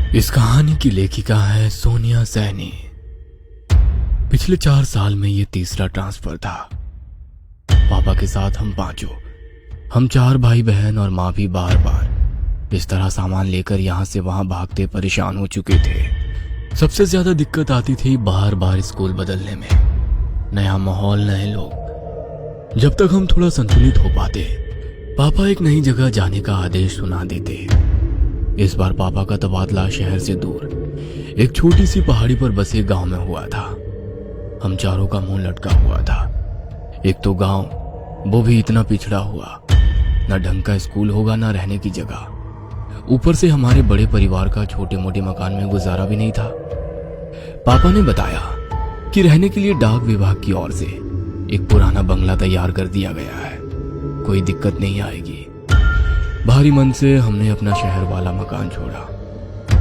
इस कहानी की लेखिका है सोनिया सैनी। पिछले 4 साल में ये तीसरा ट्रांसफर था। पापा के साथ हम पांचों, हम 4 भाई बहन और माँ भी बार बार इस तरह सामान लेकर यहाँ से वहां भागते परेशान हो चुके थे। सबसे ज्यादा दिक्कत आती थी बार बार स्कूल बदलने में। नया माहौल, नए लोग। जब तक हम थोड़ा संतुलित हो पाते, पापा एक नई जगह जाने का आदेश सुना देते। इस बार पापा का तबादला शहर से दूर एक छोटी सी पहाड़ी पर बसे गांव में हुआ था। हम चारों का मुंह लटका हुआ था। एक तो गांव, वो भी इतना पिछड़ा हुआ, न ढंग का स्कूल होगा न रहने की जगह। ऊपर से हमारे बड़े परिवार का छोटे मोटे मकान में गुजारा भी नहीं था। पापा ने बताया कि रहने के लिए डाक विभाग की ओर से एक पुराना बंगला तैयार कर दिया गया है, कोई दिक्कत नहीं आएगी। भारी मन से हमने अपना शहर वाला मकान छोड़ा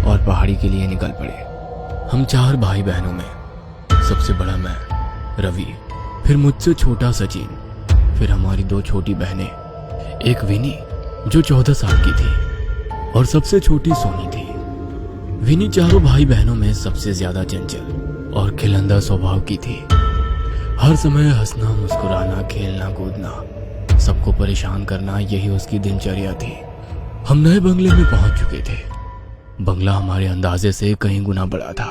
और पहाड़ी के लिए निकल पड़े। हम 4 भाई बहनों में सबसे बड़ा मैं, रवि, फिर मुझसे छोटा सचिन, फिर हमारी 2 छोटी बहनें, एक विनी जो 14 साल की थी और सबसे छोटी सोनी थी। विनी चारों भाई बहनों में सबसे ज्यादा चंचल और खिलंदा स्वभाव की थी। हर समय हंसना, मुस्कुराना, खेलना, कूदना, सबको परेशान करना, यही उसकी दिनचर्या थी। हम नए बंगले में पहुंच चुके थे। बंगला हमारे अंदाजे से कहीं गुना बड़ा था।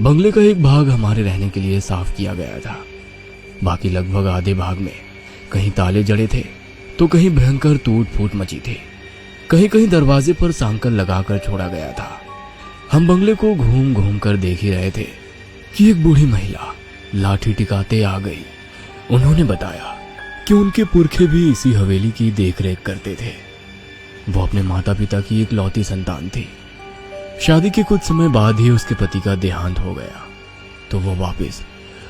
बंगले का एक भाग हमारे रहने के लिए साफ किया गया था। बाकी लगभग आधे भाग में कहीं ताले जड़े थे तो कहीं भयंकर टूट फूट मची थी। कहीं कहीं दरवाजे पर सांकल लगाकर छोड़ा गया था। हम बंगले को घूम घूम कर देख ही रहे थे कि एक बूढ़ी महिला लाठी टिकाते आ गई। उन्होंने बताया कि उनके पुरखे भी इसी हवेली की देखरेख करते थे। वो अपने माता पिता की इकलौती संतान थी। शादी के कुछ समय बाद ही उसके पति का देहांत हो गया तो वो वापस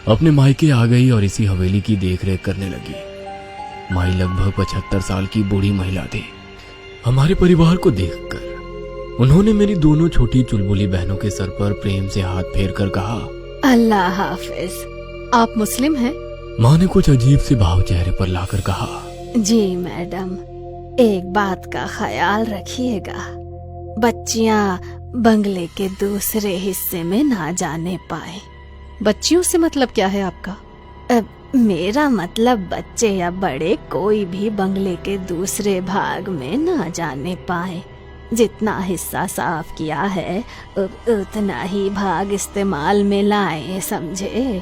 अपने मायके आ गई और इसी हवेली की देखरेख करने लगी। माई लगभग 75 साल की बूढ़ी महिला थी। हमारे परिवार को देखकर उन्होंने मेरी दोनों छोटी चुलबुली बहनों के सर पर प्रेम से हाथ फेर कर कहा, अल्लाह हाफिज। आप मुस्लिम हैं? माँ ने कुछ अजीब से भाव चेहरे पर लाकर कहा, जी मैडम, एक बात का ख्याल रखिएगा, बच्चियां बंगले के दूसरे हिस्से में ना जाने पाए। बच्चियों से मतलब क्या है आपका? मेरा मतलब बच्चे या बड़े कोई भी बंगले के दूसरे भाग में ना जाने पाए। जितना हिस्सा साफ किया है उतना ही भाग इस्तेमाल में लाए, समझे?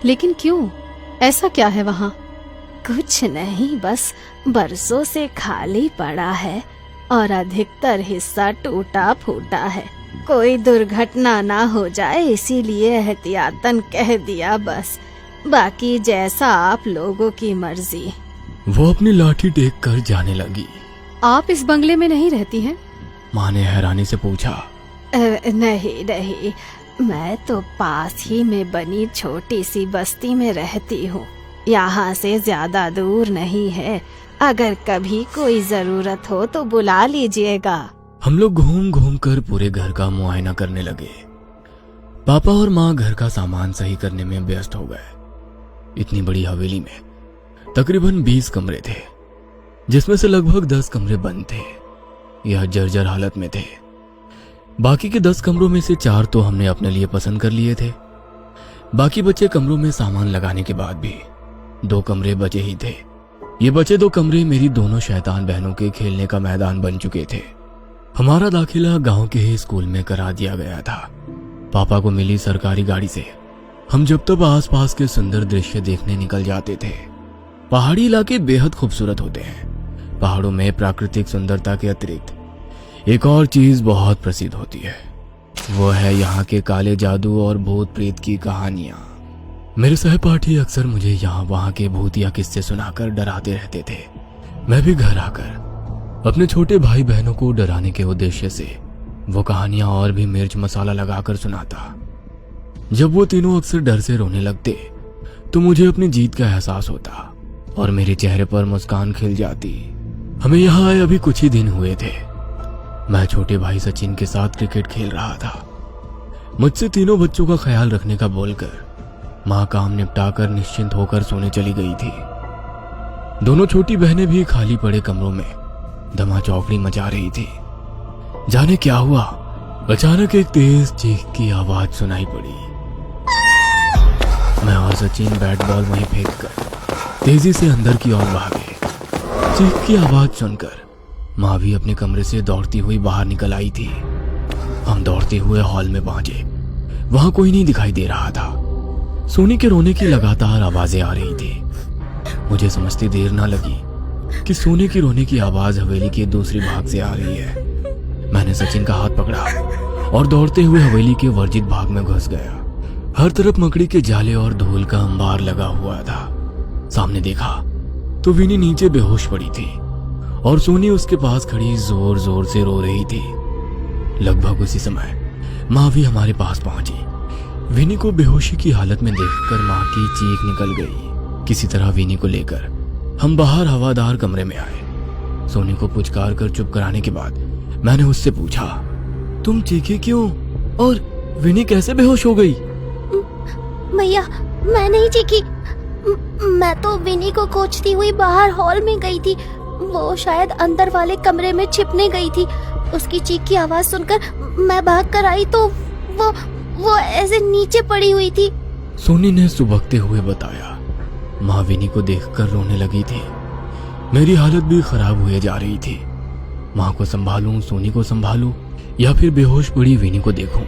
लेकिन क्यों? ऐसा क्या है वहाँ? कुछ नहीं, बस बरसों से खाली पड़ा है और अधिकतर हिस्सा टूटा फूटा है। कोई दुर्घटना ना हो जाए इसीलिए एहतियातन कह दिया बस। बाकी जैसा आप लोगों की मर्जी। वो अपनी लाठी टेक कर जाने लगी। आप इस बंगले में नहीं रहती हैं? माँ ने हैरानी से पूछा। नहीं नहीं, मैं तो पास ही में बनी छोटी सी बस्ती में रहती हूँ। यहाँ से ज्यादा दूर नहीं है। अगर कभी कोई जरूरत हो तो बुला लीजिएगा। हम लोग घूम घूम कर पूरे घर का मुआयना करने लगे। पापा और माँ घर का सामान सही करने में व्यस्त हो गए। इतनी बड़ी हवेली में तकरीबन 20 कमरे थे, जिसमें से लगभग 10 कमरे बंद थे, यह जर्जर हालत में थे। बाकी के 10 कमरों में से 4 तो हमने अपने लिए पसंद कर लिए थे। बाकी बचे कमरों में सामान लगाने के बाद भी 2 कमरे बचे ही थे। ये बचे 2 कमरे मेरी दोनों शैतान बहनों के खेलने का मैदान बन चुके थे। हमारा दाखिला गांव के ही स्कूल में करा दिया गया था। पापा को मिली सरकारी गाड़ी से हम जब तब आसपास के सुंदर दृश्य देखने निकल जाते थे। पहाड़ी इलाके बेहद खूबसूरत होते हैं। पहाड़ों में प्राकृतिक सुंदरता के अतिरिक्त एक और चीज बहुत प्रसिद्ध होती है, वो है यहाँ के काले जादू और भूत प्रेत की कहानियां। मेरे सहपाठी अक्सर मुझे यहाँ वहाँ के भूतिया किस्से सुनाकर डराते रहते थे। मैं भी घर आकर अपने छोटे भाई बहनों को डराने के उद्देश्य से वो कहानियां और भी मिर्च मसाला लगाकर सुनाता। जब वो तीनों अक्सर डर से रोने लगते तो मुझे अपनी जीत का एहसास होता और मेरे चेहरे पर मुस्कान खिल जाती। हमें यहाँ आए अभी कुछ ही दिन हुए थे। मैं छोटे भाई सचिन के साथ क्रिकेट खेल रहा था। मुझसे तीनों बच्चों का ख्याल रखने का बोलकर माँ काम निपटाकर निश्चिंत होकर सोने चली गई थी। दोनों छोटी बहनें भी खाली पड़े कमरों में धमा चौकड़ी मचा रही थी। जाने क्या हुआ, अचानक एक तेज चीख की आवाज सुनाई पड़ी। मैं और सचिन बैट बॉल वहीं फेंक कर तेजी से अंदर की ओर भागे। चीख की आवाज सुनकर माँ भी अपने कमरे से दौड़ती हुई बाहर निकल आई थी। हम दौड़ते हुए हॉल में पहुंचे। वहां कोई नहीं दिखाई दे रहा था। सोनी के रोने की लगातार आवाजें आ रही थी। मुझे समझती देर ना लगी कि सोनी की रोने की आवाज हवेली के दूसरी भाग से आ रही है। मैंने सचिन का हाथ पकड़ा और दौड़ते हुए हवेली के वर्जित भाग में घुस गया। हर तरफ मकड़ी के जाले और धूल का अंबार लगा हुआ था। सामने देखा तो विनी नीचे बेहोश पड़ी थी और सोनी उसके पास खड़ी जोर जोर से रो रही थी। लगभग उसी समय माँ भी हमारे पास पहुंची। विनी को बेहोशी की हालत में देखकर माँ की चीख निकल गई। किसी तरह विनी को लेकर हम बाहर हवादार कमरे में आए। सोनी को पुचकार कर चुप कराने के बाद मैंने उससे पूछा, तुम चीखी क्यों और विनी कैसे बेहोश हो गई? भैया मैं नहीं चीखी, मैं तो विनी को खोजती हुई बाहर हॉल में गई थी। वो शायद अंदर वाले कमरे में छिपने गई थी। उसकी चीख की आवाज सुनकर मैं भाग कर आई तो वो ऐसे नीचे पड़ी हुई थी। सोनी ने सुबकते हुए बताया। माँ विनी को देखकर रोने लगी थी। मेरी हालत भी खराब हुए जा रही थी। माँ को संभालूं, सोनी को संभालूं या फिर बेहोश पड़ी विनी को देखूं।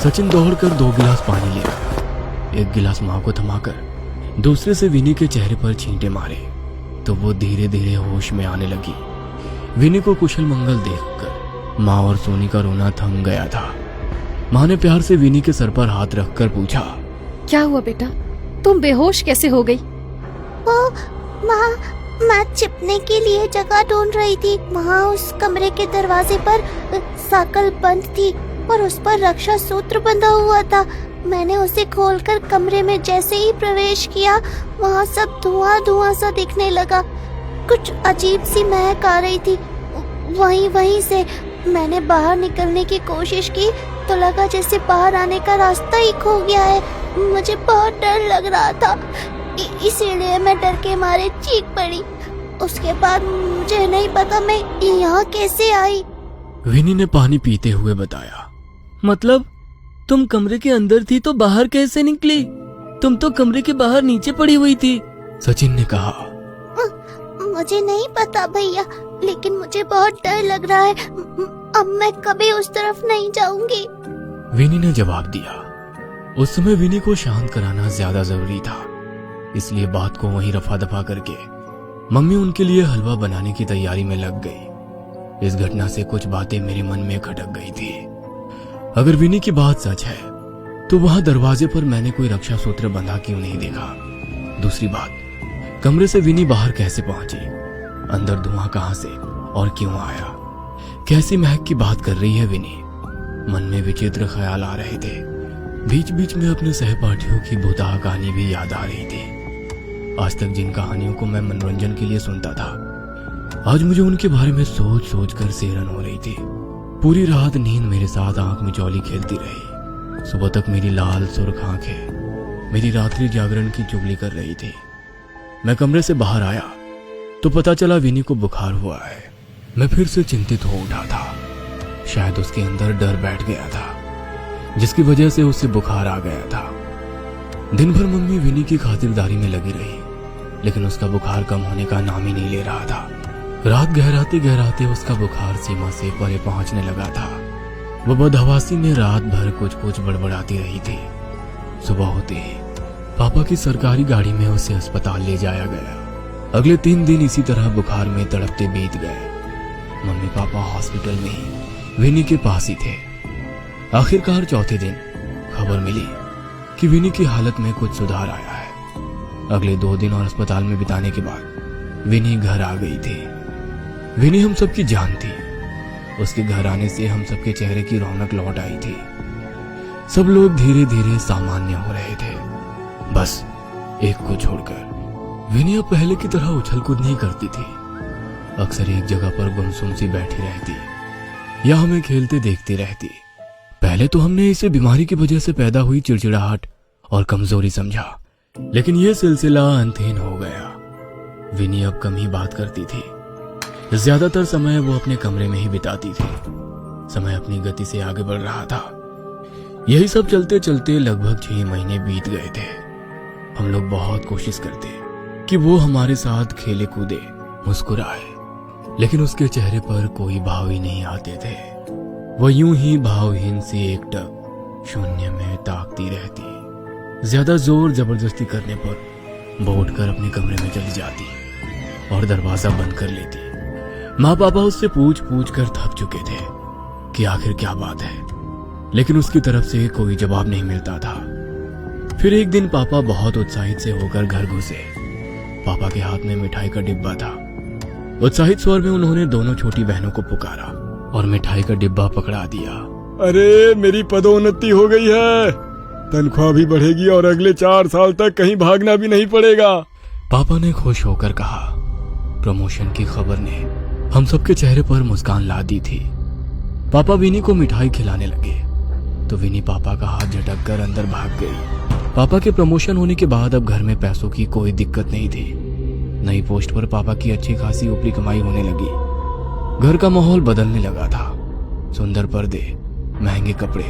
सचिन दौड़कर 2 गिलास पानी ले आया। एक गिलास माँ को थमाकर दूसरे से विनी के चेहरे पर छींटे मारे तो वो धीरे धीरे होश में आने लगी। विनी को कुशल मंगल देखकर माँ और सोनी का रोना थम गया था। माँ ने प्यार से विनी के सर पर हाथ रखकर पूछा, क्या हुआ बेटा, तुम बेहोश कैसे हो गई? वो मैं छिपने के लिए जगह ढूंढ रही थी। वहाँ उस कमरे के दरवाजे पर साकल बंद थी और उस पर रक्षा सूत्र बंधा हुआ था। मैंने उसे खोलकर कमरे में जैसे ही प्रवेश किया वहाँ सब धुआं धुआं सा दिखने लगा। कुछ अजीब सी महक आ रही थी। वहीं से मैंने बाहर निकलने की कोशिश की तो लगा जैसे बाहर आने का रास्ता ही खो गया है। मुझे बहुत डर लग रहा था, इसीलिए मैं डर के मारे चीख पड़ी। उसके बाद मुझे नहीं पता मैं यहाँ कैसे आई। विनी ने पानी पीते हुए बताया। मतलब तुम कमरे के अंदर थी तो बाहर कैसे निकली? तुम तो कमरे के बाहर नीचे पड़ी हुई थी, सचिन ने कहा। मुझे नहीं पता भैया, लेकिन मुझे बहुत डर लग रहा है। अब मैं कभी उस तरफ नहीं जाऊंगी, विनी ने जवाब दिया। उस समय विनी को शांत कराना ज्यादा जरूरी था, इसलिए बात को वहीं रफा दफा करके मम्मी उनके लिए हलवा बनाने की तैयारी में लग गई। इस घटना से कुछ बातें मेरे मन में खटक गई थी। अगर विनी की बात सच है तो वहां दरवाजे पर मैंने कोई रक्षा सूत्र बंधा क्यों नहीं देखा? दूसरी बात, कमरे से विनी बाहर कैसे पहुंची? अंदर धुआं कहां से और क्यों आया? कैसी महक की बात कर रही है विनी? मन में विचित्र ख्याल आ रहे थे। बीच बीच में अपने सहपाठियों की भूतहा कहानी भी याद आ रही थी। आज तक जिन कहानियों को मैं मनोरंजन के लिए सुनता था, आज मुझे उनके बारे में सोच सोच कर सेहरन हो रही थी। पूरी रात नींद मेरे साथ आंख में चौली खेलती रही। सुबह तक मेरी लाल सुर्ख आंखें मेरी रात्रि जागरण की चुगली कर रही थी। मैं कमरे से बाहर आया तो पता चला विनी को बुखार हुआ है। मैं फिर से चिंतित हो उठा था। शायद उसके अंदर डर बैठ गया था, जिसकी वजह से उसे बुखार आ गया था। दिन भर मम्मी विनी की खातिरदारी में लगी रही, लेकिन उसका बुखार कम होने का नाम ही नहीं ले रहा था। रात गहराते गहराते उसका बुखार सीमा से परे पहुंचने लगा था। वो बदहवासी में रात भर कुछ कुछ बड़बड़ाती रही थी। सुबह होते ही पापा की सरकारी गाड़ी में उसे अस्पताल ले जाया गया। अगले 3 दिन इसी तरह बुखार में तड़पते बीत गए। मम्मी पापा हॉस्पिटल में ही विनी के पास ही थे। आखिरकार चौथे दिन खबर मिली कि विनी की हालत में कुछ सुधार आया है। अगले 2 दिन और अस्पताल में बिताने के बाद विनी घर आ गई थी। विनी हम सबकी जान थी। उसके घर आने से हम सबके चेहरे की रौनक लौट आई थी। सब लोग धीरे धीरे सामान्य हो रहे थे, बस एक को छोड़कर। विनी अब पहले की तरह उछल कूद नहीं करती थी। अक्सर एक जगह पर गुमसुम सी बैठी रहती या हमें खेलते देखती रहती। पहले तो हमने इसे बीमारी की वजह से पैदा हुई चिड़चिड़ाहट और कमजोरी समझा, लेकिन यह सिलसिला अंतहीन हो गया। विनी अब कम ही बात करती थी। ज्यादातर समय वो अपने कमरे में ही बिताती थी। समय अपनी गति से आगे बढ़ रहा था। यही सब चलते चलते लगभग 6 महीने बीत गए थे। हम लोग बहुत कोशिश करते कि वो हमारे साथ खेले कूदे, मुस्कुराए, लेकिन उसके चेहरे पर कोई भाव ही नहीं आते थे। वह यूं ही भावहीन सी एकटक शून्य में ताकती रहती। ज्यादा जोर जबरदस्ती करने पर वो उठकर अपने कमरे में चली जाती और दरवाजा बंद कर लेती। माँ पापा उससे पूछ पूछ कर थक चुके थे कि आखिर क्या बात है, लेकिन उसकी तरफ से कोई जवाब नहीं मिलता था। फिर एक दिन पापा बहुत उत्साहित से होकर घर घुसे। पापा के हाथ में मिठाई का डिब्बा था। उत्साहित स्वर में उन्होंने दोनों छोटी बहनों को पुकारा और मिठाई का डिब्बा पकड़ा दिया। अरे मेरी पदोन्नति हो गई है, तनख्वाह भी बढ़ेगी और अगले 4 साल तक कहीं भागना भी नहीं पड़ेगा। पापा ने खुश होकर कहा। प्रमोशन की खबर ने हम सबके चेहरे पर मुस्कान ला दी थी। पापा विनी को मिठाई खिलाने लगे तो विनी पापा का हाथ झटक कर अंदर भाग गई। पापा के प्रमोशन होने के बाद अब घर में पैसों की कोई दिक्कत नहीं थी। नई पोस्ट पर पापा की अच्छी खासी ऊपरी कमाई होने लगी। घर का माहौल बदलने लगा था। सुंदर पर्दे, महंगे कपड़े,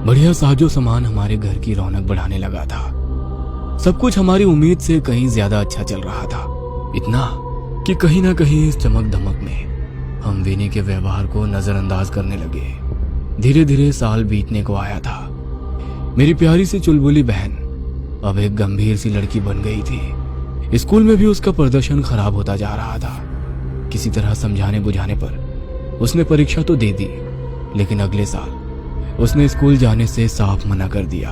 बढ़िया साजो सामान हमारे घर की रौनक बढ़ाने लगा था। सब कुछ हमारी उम्मीद से कहीं ज्यादा अच्छा चल रहा था। इतना कि कहीं ना कहीं इस चमक धमक में हम विनी के व्यवहार को नजरअंदाज करने लगे। धीरे धीरे साल बीतने को आया था। मेरी प्यारी सी चुलबुली बहन अब एक गंभीर सी लड़की बन गई थी। स्कूल में भी उसका प्रदर्शन खराब होता जा रहा था। किसी तरह समझाने बुझाने पर उसने परीक्षा तो दे दी, लेकिन अगले साल उसने स्कूल जाने से साफ मना कर दिया।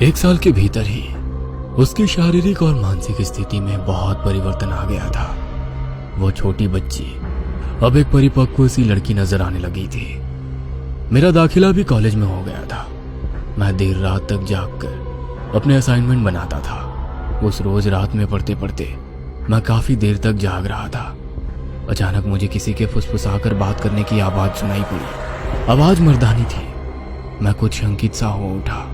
1 साल के भीतर ही उसकी शारीरिक और मानसिक स्थिति में बहुत परिवर्तन आ गया था। वो छोटी बच्ची अब एक परिपक्व सी लड़की नजर आने लगी थी। मेरा दाखिला भी कॉलेज में हो गया था। मैं देर रात तक जागकर अपने असाइनमेंट बनाता था। उस रोज रात में पढ़ते पढ़ते मैं काफी देर तक जाग रहा था। अचानक मुझे किसी के फुसफुसाकर बात करने की आवाज सुनाई पड़ी। आवाज मर्दानी थी। मैं कुछ शंकित सा हो उठा।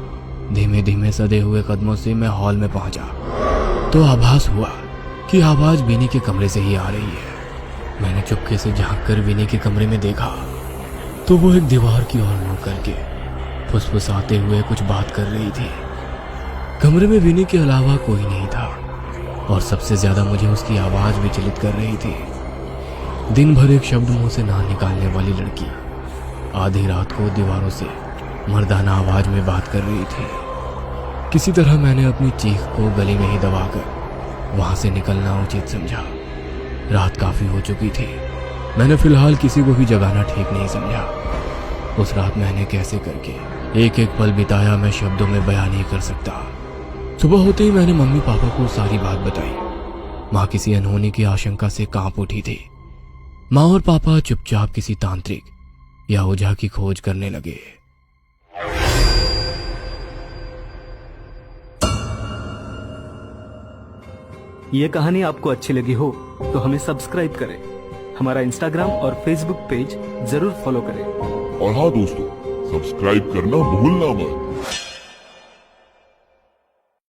धीमे धीमे सदे हुए कदमों से मैं हॉल में पहुंचा तो आभास हुआ कि आवाज विनी के कमरे से ही आ रही है। मैंने चुपके से झांककर विनी के कमरे में देखा तो वो एक दीवार की ओर मुंह करके फुसफुसाते हुए कुछ बात कर रही थी। कमरे में विनी के अलावा कोई नहीं था और सबसे ज्यादा मुझे उसकी आवाज विचलित कर रही थी। दिन भर एक शब्द मुंह से ना निकालने वाली लड़की आधी रात को दीवारों से मर्दाना आवाज में बात कर रही थी। किसी तरह मैंने अपनी चीख को गले में ही दबाकर वहां से निकलना उचित समझा। रात काफी हो चुकी थी। मैंने फिलहाल किसी को भी जगाना ठीक नहीं समझा। उस रात मैंने कैसे करके एक एक पल बिताया मैं शब्दों में बयान नहीं कर सकता। सुबह होते ही मैंने मम्मी पापा को सारी बात बताई। माँ किसी अनहोनी की आशंका से कांप उठी थी। माँ और पापा चुपचाप किसी तांत्रिक या ओझा की खोज करने लगे। ये कहानी आपको अच्छी लगी हो तो हमें सब्सक्राइब करें, हमारा इंस्टाग्राम और फेसबुक पेज जरूर फॉलो करें। और हाँ दोस्तों, सब्सक्राइब करना भूलना मत।